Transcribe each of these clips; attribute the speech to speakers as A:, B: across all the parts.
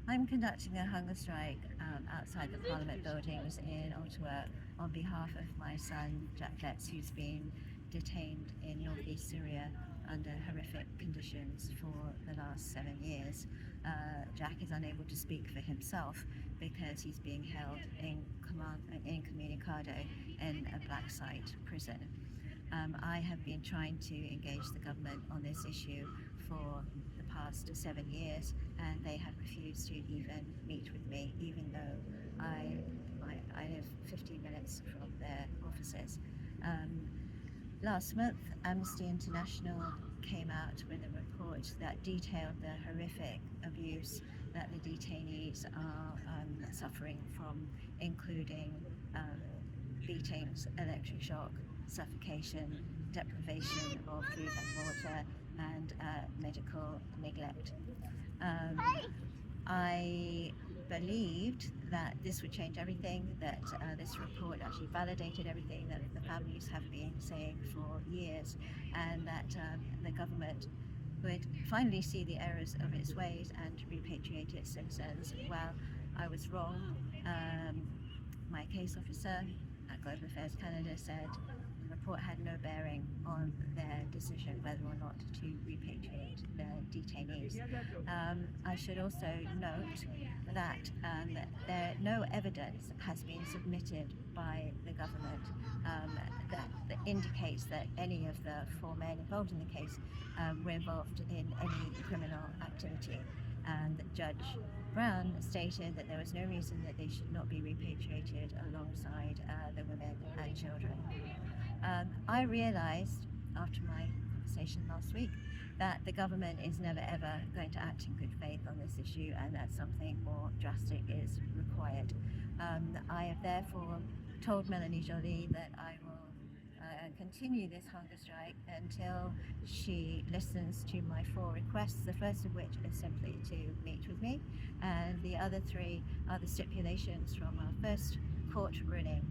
A: I'm conducting a hunger strike outside the Parliament buildings in Ottawa on behalf of my son, Jack, who's been detained in northeast Syria under horrific conditions for the last 7 years. Jack is unable to speak for himself because he's being held in incommunicado in a black site prison. I have been trying to engage the government on this issue for the past 7 years, and they have refused to even meet with me, even though I live 15 minutes from their offices. Last month, Amnesty International came out with a report that detailed the horrific abuse that the detainees are suffering from, including beatings, electric shock, suffocation, deprivation of food and water, and medical neglect. I believed that this would change everything, that this report actually validated everything that the families have been saying for years, and that the government would finally see the errors of its ways and repatriate its citizens. Well, I was wrong. My case officer at Global Affairs Canada said the report had no bearing on their decision whether or not to repatriate the detainees. I should also note that no evidence has been submitted by the government that indicates that any of the four men involved in the case were involved in any criminal activity. And Judge Brown stated that there was no reason that they should not be repatriated alongside the women and children. I realised after my conversation last week that the government is never ever going to act in good faith on this issue, and that something more drastic is required. I have therefore told Melanie Joly that I will continue this hunger strike until she listens to my four requests, the first of which is simply to meet with me, and the other three are the stipulations from our first court ruling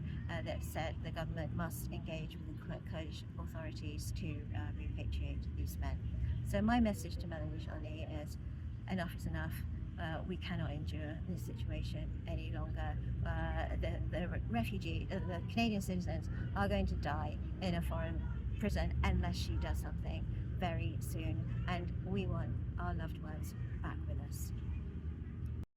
A: that said the government must engage with the Kurdish authorities to repatriate these men. So my message to Melanie Joly is enough is enough. We cannot endure this situation any longer. The Canadian citizens are going to die in a foreign prison unless she does something very soon, and we want our loved ones back